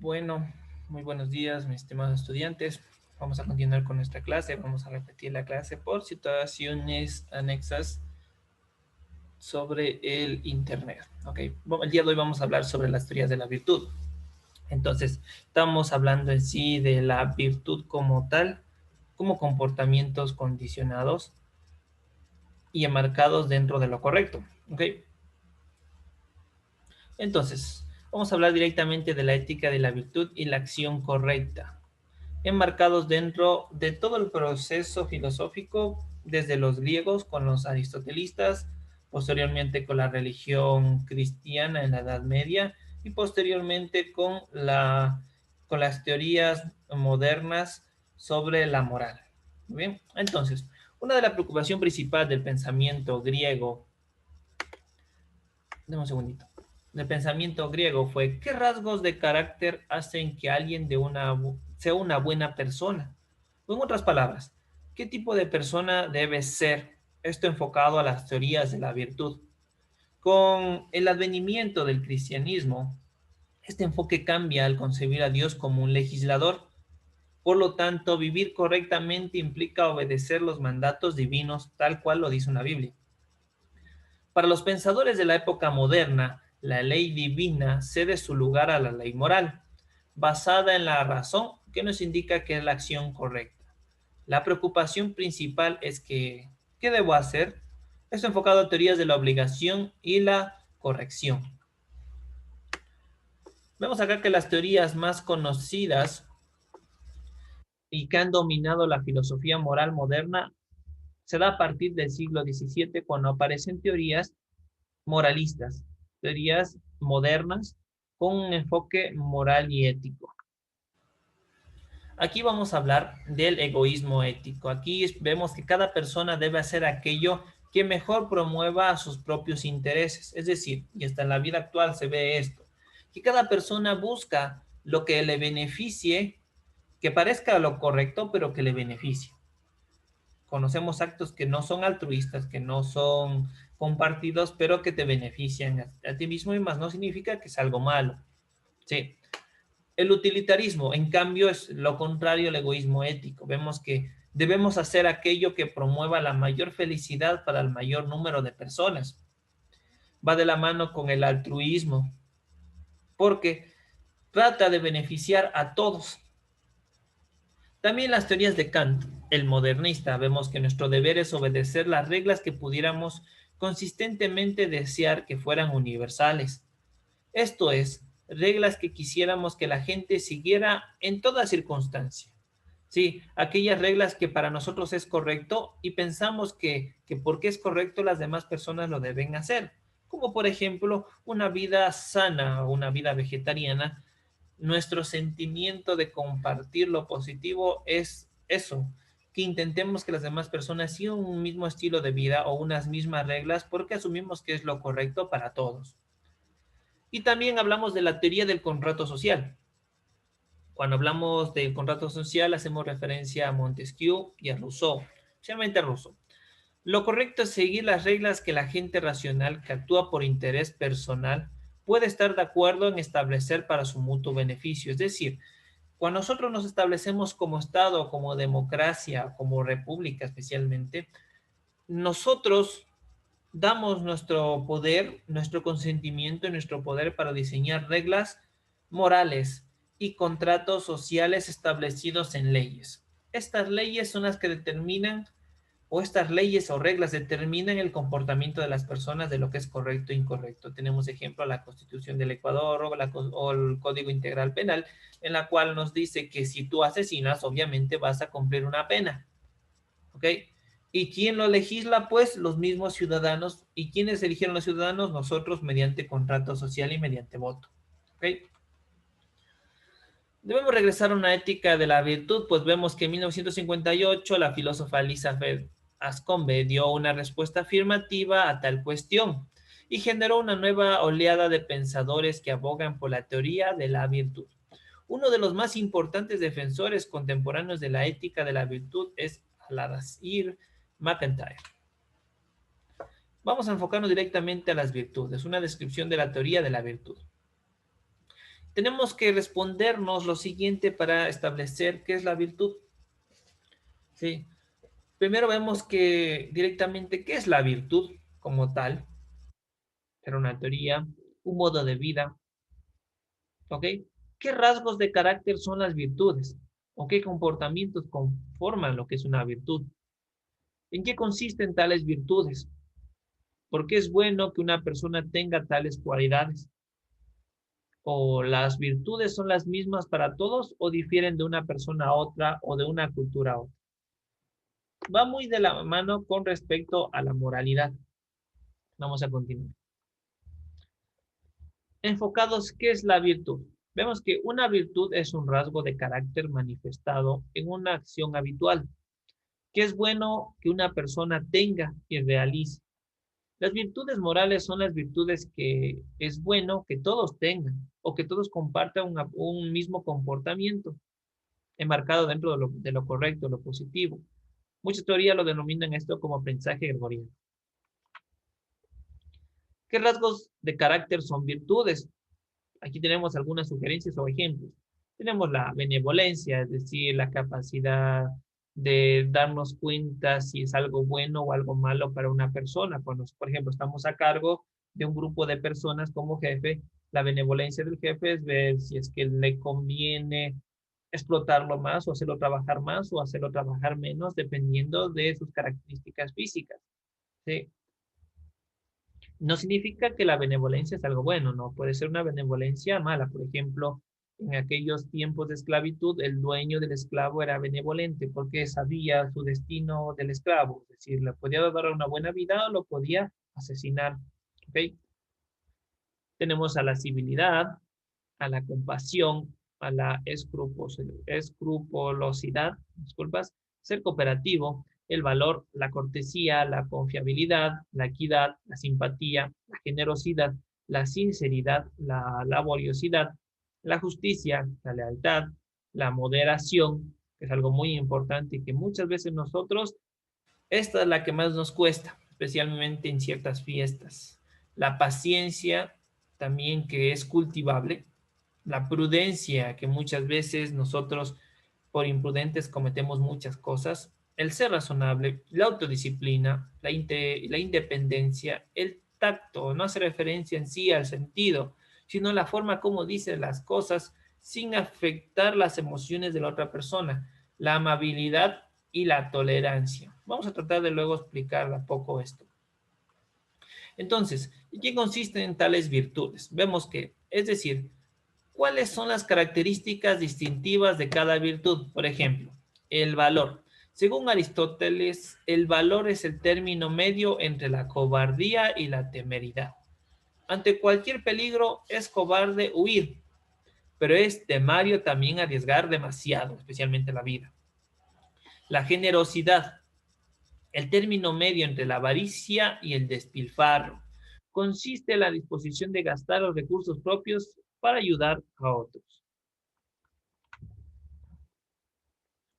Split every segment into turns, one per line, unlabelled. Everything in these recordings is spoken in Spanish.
Bueno, muy buenos días, mis estimados estudiantes. Vamos a continuar con nuestra clase. Vamos a repetir la clase por situaciones anexas sobre el Internet. Ok, bueno, el día de hoy vamos a hablar sobre las teorías de la virtud. Entonces, estamos hablando en sí de la virtud como tal, como comportamientos condicionados y enmarcados dentro de lo correcto. Ok, entonces, vamos a hablar directamente de la ética de la virtud y la acción correcta, enmarcados dentro de todo el proceso filosófico, desde los griegos con los aristotelistas, posteriormente con la religión cristiana en la Edad Media y posteriormente con las teorías modernas sobre la moral. Muy bien, entonces, una de las preocupaciones principales del pensamiento griego, dame un segundito, del pensamiento griego fue: ¿qué rasgos de carácter hacen que alguien sea una buena persona? O en otras palabras, ¿qué tipo de persona debe ser? Esto enfocado a las teorías de la virtud. Con el advenimiento del cristianismo, este enfoque cambia al concebir a Dios como un legislador. Por lo tanto, vivir correctamente implica obedecer los mandatos divinos tal cual lo dice una Biblia. Para los pensadores de la época moderna, la ley divina cede su lugar a la ley moral, basada en la razón, que nos indica que es la acción correcta. La preocupación principal es que, ¿qué debo hacer? Esto enfocado a teorías de la obligación y la corrección. Vemos acá que las teorías más conocidas y que han dominado la filosofía moral moderna se da a partir del siglo XVII, cuando aparecen teorías moralistas, teorías modernas con un enfoque moral y ético. Aquí vamos a hablar del egoísmo ético. Aquí vemos que cada persona debe hacer aquello que mejor promueva a sus propios intereses. Es decir, y hasta en la vida actual se ve esto, que cada persona busca lo que le beneficie, que parezca lo correcto, pero que le beneficie. Conocemos actos que no son altruistas, que no son compartidos, pero que te benefician a ti mismo, y más no significa que es algo malo. Sí. El utilitarismo, en cambio, es lo contrario al egoísmo ético. Vemos que debemos hacer aquello que promueva la mayor felicidad para el mayor número de personas. Va de la mano con el altruismo, porque trata de beneficiar a todos. También las teorías de Kant, el modernista, vemos que nuestro deber es obedecer las reglas que pudiéramos consistentemente desear que fueran universales. Esto es, reglas que quisiéramos que la gente siguiera en toda circunstancia. Sí, aquellas reglas que para nosotros es correcto y pensamos que porque es correcto las demás personas lo deben hacer. Como por ejemplo una vida sana o una vida vegetariana. Nuestro sentimiento de compartir lo positivo es eso, que intentemos que las demás personas sigan un mismo estilo de vida o unas mismas reglas porque asumimos que es lo correcto para todos. Y también hablamos de la teoría del contrato social. Cuando hablamos del contrato social, hacemos referencia a Montesquieu y a Rousseau, especialmente a Rousseau. Lo correcto es seguir las reglas que la gente racional que actúa por interés personal puede estar de acuerdo en establecer para su mutuo beneficio. Es decir, cuando nosotros nos establecemos como Estado, como democracia, como república especialmente, nosotros damos nuestro poder, nuestro consentimiento y nuestro poder para diseñar reglas morales y contratos sociales establecidos en leyes. Estas leyes son las que determinan, o estas leyes o reglas determinan el comportamiento de las personas, de lo que es correcto e incorrecto. Tenemos ejemplo la Constitución del Ecuador o el Código Integral Penal, en la cual nos dice que si tú asesinas, obviamente vas a cumplir una pena. ¿Ok? ¿Y quién lo legisla? Pues los mismos ciudadanos. ¿Y quiénes eligieron los ciudadanos? Nosotros, mediante contrato social y mediante voto. ¿Ok? Debemos regresar a una ética de la virtud, pues vemos que en 1958 la filósofa Elizabeth Ascombe dio una respuesta afirmativa a tal cuestión y generó una nueva oleada de pensadores que abogan por la teoría de la virtud. Uno de los más importantes defensores contemporáneos de la ética de la virtud es Alasdair MacIntyre. Vamos a enfocarnos directamente a las virtudes, una descripción de la teoría de la virtud. Tenemos que respondernos lo siguiente para establecer qué es la virtud. ¿Sí? Primero vemos que directamente qué es la virtud como tal. Era una teoría, un modo de vida, ¿ok? ¿Qué rasgos de carácter son las virtudes? ¿O qué comportamientos conforman lo que es una virtud? ¿En qué consisten tales virtudes? ¿Por qué es bueno que una persona tenga tales cualidades? ¿O las virtudes son las mismas para todos o difieren de una persona a otra o de una cultura a otra? Va muy de la mano con respecto a la moralidad. Vamos a continuar. Enfocados, ¿qué es la virtud? Vemos que una virtud es un rasgo de carácter manifestado en una acción habitual, que es bueno que una persona tenga y realice. Las virtudes morales son las virtudes que es bueno que todos tengan o que todos compartan un mismo comportamiento, enmarcado dentro de lo correcto, lo positivo. Muchas teorías lo denominan esto como aprendizaje gregoriano. ¿Qué rasgos de carácter son virtudes? Aquí tenemos algunas sugerencias o ejemplos. Tenemos la benevolencia, es decir, la capacidad de darnos cuenta si es algo bueno o algo malo para una persona. Cuando, por ejemplo, estamos a cargo de un grupo de personas como jefe, la benevolencia del jefe es ver si es que le conviene explotarlo más o hacerlo trabajar más o hacerlo trabajar menos, dependiendo de sus características físicas. ¿Sí? No significa que la benevolencia es algo bueno, no, puede ser una benevolencia mala. Por ejemplo, en aquellos tiempos de esclavitud, el dueño del esclavo era benevolente porque sabía su destino del esclavo, es decir, le podía dar una buena vida o lo podía asesinar. ¿Ok? Tenemos a la civilidad, a la compasión, a la escrupulosidad, disculpas, ser cooperativo, el valor, la cortesía, la confiabilidad, la equidad, la simpatía, la generosidad, la sinceridad, la laboriosidad, la justicia, la lealtad, la moderación, que es algo muy importante y que muchas veces nosotros, esta es la que más nos cuesta, especialmente en ciertas fiestas. La paciencia también que es cultivable, la prudencia, que muchas veces nosotros por imprudentes cometemos muchas cosas, el ser razonable, la autodisciplina, la independencia, el tacto, no hace referencia en sí al sentido, sino la forma como dice las cosas sin afectar las emociones de la otra persona, la amabilidad y la tolerancia. Vamos a tratar de luego explicar un poco esto. Entonces, ¿en qué consisten tales virtudes? Vemos que, es decir, ¿cuáles son las características distintivas de cada virtud? Por ejemplo, el valor. Según Aristóteles, el valor es el término medio entre la cobardía y la temeridad. Ante cualquier peligro es cobarde huir, pero es temario también arriesgar demasiado, especialmente la vida. La generosidad, el término medio entre la avaricia y el despilfarro, consiste en la disposición de gastar los recursos propios para ayudar a otros.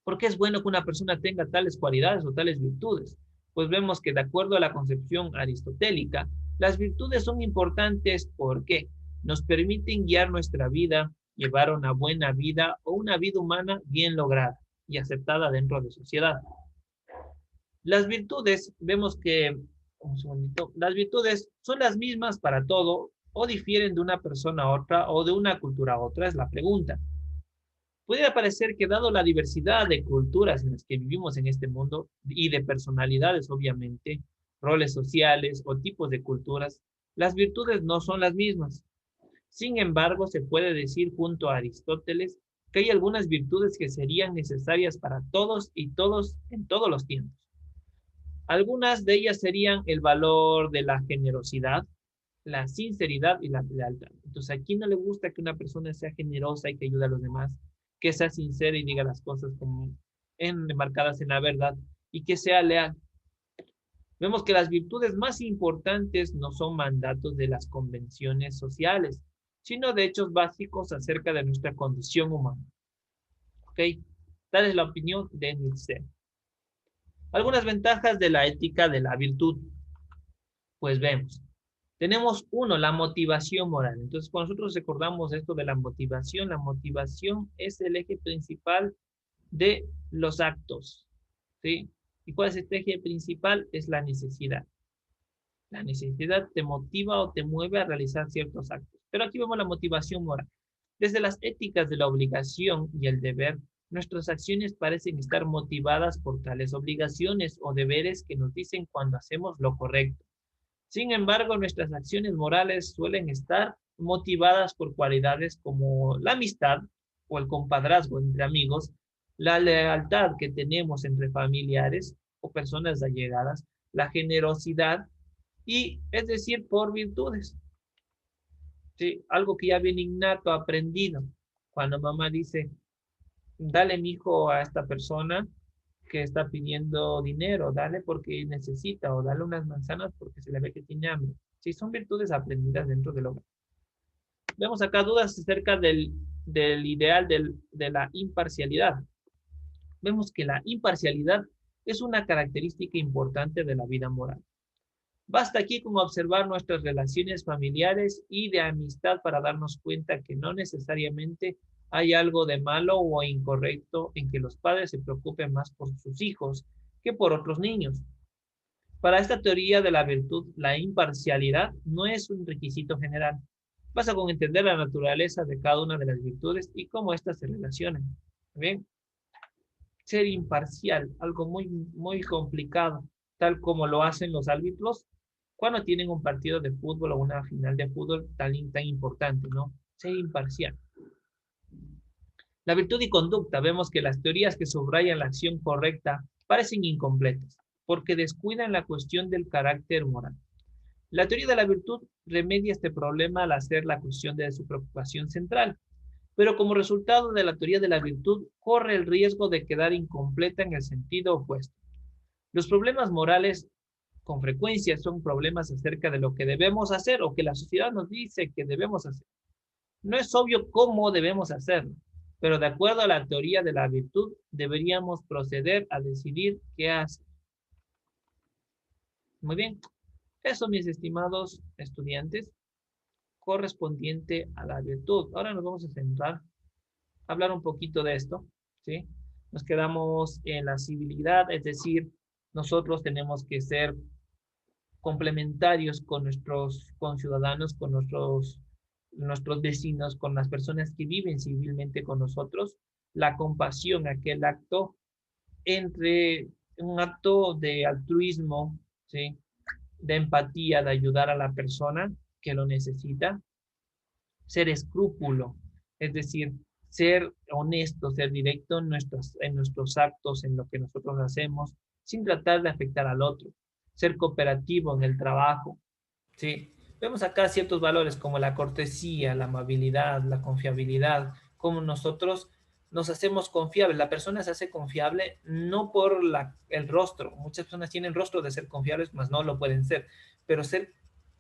¿Por qué es bueno que una persona tenga tales cualidades o tales virtudes? Pues vemos que de acuerdo a la concepción aristotélica, las virtudes son importantes porque nos permiten guiar nuestra vida, llevar una buena vida o una vida humana bien lograda y aceptada dentro de la sociedad. Las virtudes, vemos que, un segundito, las virtudes son las mismas para todo o difieren de una persona a otra o de una cultura a otra, es la pregunta. Pudiera parecer que dado la diversidad de culturas en las que vivimos en este mundo y de personalidades, obviamente, roles sociales o tipos de culturas, las virtudes no son las mismas. Sin embargo, se puede decir junto a Aristóteles que hay algunas virtudes que serían necesarias para todos y todos en todos los tiempos. Algunas de ellas serían el valor de la generosidad, la sinceridad y la lealtad. Entonces, ¿a quién no le gusta que una persona sea generosa y que ayude a los demás? Que sea sincera y diga las cosas como enmarcadas en la verdad y que sea leal. Vemos que las virtudes más importantes no son mandatos de las convenciones sociales, sino de hechos básicos acerca de nuestra condición humana. ¿Ok? Tal es la opinión de Nietzsche. Algunas ventajas de la ética de la virtud. Pues vemos. Tenemos uno, la motivación moral. Entonces, cuando nosotros recordamos esto de la motivación es el eje principal de los actos, ¿sí? ¿Y cuál es este eje principal? Es la necesidad. La necesidad te motiva o te mueve a realizar ciertos actos. Pero aquí vemos la motivación moral. Desde las éticas de la obligación y el deber, nuestras acciones parecen estar motivadas por tales obligaciones o deberes que nos dicen cuando hacemos lo correcto. Sin embargo, nuestras acciones morales suelen estar motivadas por cualidades como la amistad o el compadrazgo entre amigos, la lealtad que tenemos entre familiares o personas allegadas, la generosidad y, es decir, por virtudes. ¿Sí? Algo que ya viene innato, aprendido. Cuando mamá dice, dale mi hijo a esta persona que está pidiendo dinero, dale porque necesita, o dale unas manzanas porque se le ve que tiene hambre. Sí, son virtudes aprendidas dentro del hogar. Vemos acá dudas acerca del ideal de la imparcialidad. Vemos que la imparcialidad es una característica importante de la vida moral. Basta aquí con observar nuestras relaciones familiares y de amistad para darnos cuenta que no necesariamente hay algo de malo o incorrecto en que los padres se preocupen más por sus hijos que por otros niños. Para esta teoría de la virtud, la imparcialidad no es un requisito general. Basta con entender la naturaleza de cada una de las virtudes y cómo éstas se relacionan. ¿Bien? Ser imparcial, algo muy complicado, tal como lo hacen los árbitros cuando tienen un partido de fútbol o una final de fútbol tan importante, ¿no? Ser imparcial. La virtud y conducta, vemos que las teorías que subrayan la acción correcta parecen incompletas, porque descuidan la cuestión del carácter moral. La teoría de la virtud remedia este problema al hacer la cuestión de su preocupación central, pero como resultado de la teoría de la virtud, corre el riesgo de quedar incompleta en el sentido opuesto. Los problemas morales con frecuencia son problemas acerca de lo que debemos hacer o que la sociedad nos dice que debemos hacer. No es obvio cómo debemos hacerlo, pero de acuerdo a la teoría de la virtud, deberíamos proceder a decidir qué hacer. Muy bien, eso, mis estimados estudiantes, correspondiente a la virtud. Ahora nos vamos a centrar a hablar un poquito de esto, ¿sí? Nos quedamos en la civilidad, es decir, nosotros tenemos que ser complementarios con nuestros conciudadanos, con nuestros vecinos, con las personas que viven civilmente con nosotros. La compasión, aquel acto entre un acto de altruismo, ¿sí? De empatía, de ayudar a la persona que lo necesita. Ser escrúpulo, es decir, ser honesto, ser directo en nuestros actos, en lo que nosotros hacemos, sin tratar de afectar al otro. Ser cooperativo en el trabajo, ¿sí? Vemos acá ciertos valores como la cortesía, la amabilidad, la confiabilidad, como nosotros nos hacemos confiables. La persona se hace confiable no por el rostro. Muchas personas tienen rostro de ser confiables, mas no lo pueden ser. Pero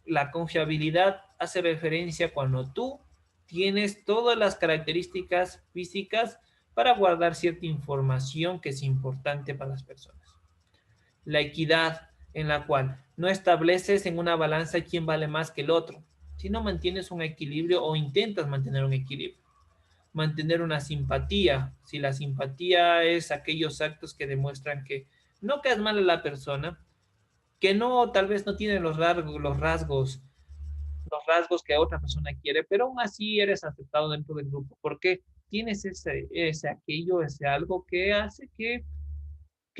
la confiabilidad hace referencia cuando tú tienes todas las características físicas para guardar cierta información que es importante para las personas. La equidad, en la cual no estableces en una balanza quién vale más que el otro, sino mantienes un equilibrio o intentas mantener un equilibrio. Mantener una simpatía, si la simpatía es aquellos actos que demuestran que no caes mal a la persona, que no, tal vez no tiene los rasgos que otra persona quiere, pero aún así eres aceptado dentro del grupo, porque tienes ese algo que hace que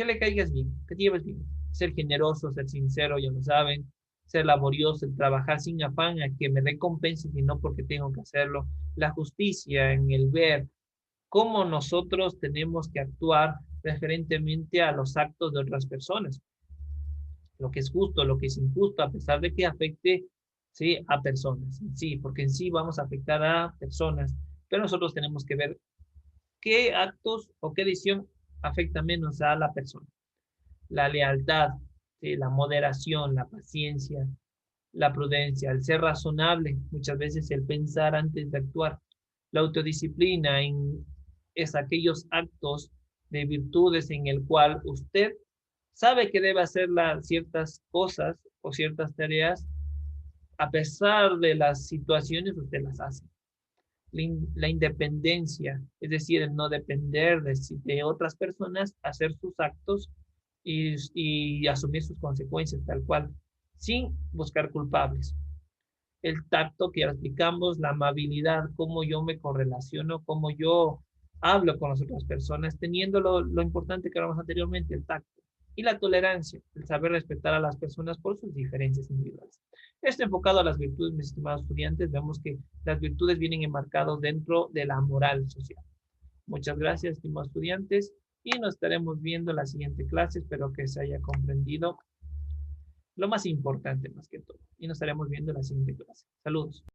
le caigas bien, que te lleves bien. Ser generoso, ser sincero, ya lo saben. Ser laborioso, el trabajar sin afán a que me recompense, sino porque tengo que hacerlo. La justicia en el ver cómo nosotros tenemos que actuar referentemente a los actos de otras personas. Lo que es justo, lo que es injusto, a pesar de que afecte, ¿sí? A personas. Sí, porque en sí vamos a afectar a personas, pero nosotros tenemos que ver qué actos o qué decisión afecta menos a la persona. La lealtad, ¿sí? La moderación, la paciencia, la prudencia, el ser razonable, muchas veces el pensar antes de actuar. La autodisciplina es aquellos actos de virtudes en el cual usted sabe que debe hacer ciertas cosas o ciertas tareas a pesar de las situaciones, usted las hace. La independencia, es decir, el no depender de otras personas, hacer sus actos y asumir sus consecuencias tal cual, sin buscar culpables. El tacto que ya explicamos, la amabilidad, cómo yo me correlaciono, cómo yo hablo con las otras personas, teniendo lo importante que hablamos anteriormente, el tacto. Y la tolerancia, el saber respetar a las personas por sus diferencias individuales. Esto enfocado a las virtudes, mis estimados estudiantes, vemos que las virtudes vienen enmarcadas dentro de la moral social. Muchas gracias, estimados estudiantes, y nos estaremos viendo en la siguiente clase. Espero que se haya comprendido lo más importante más que todo. Y nos estaremos viendo en la siguiente clase. Saludos.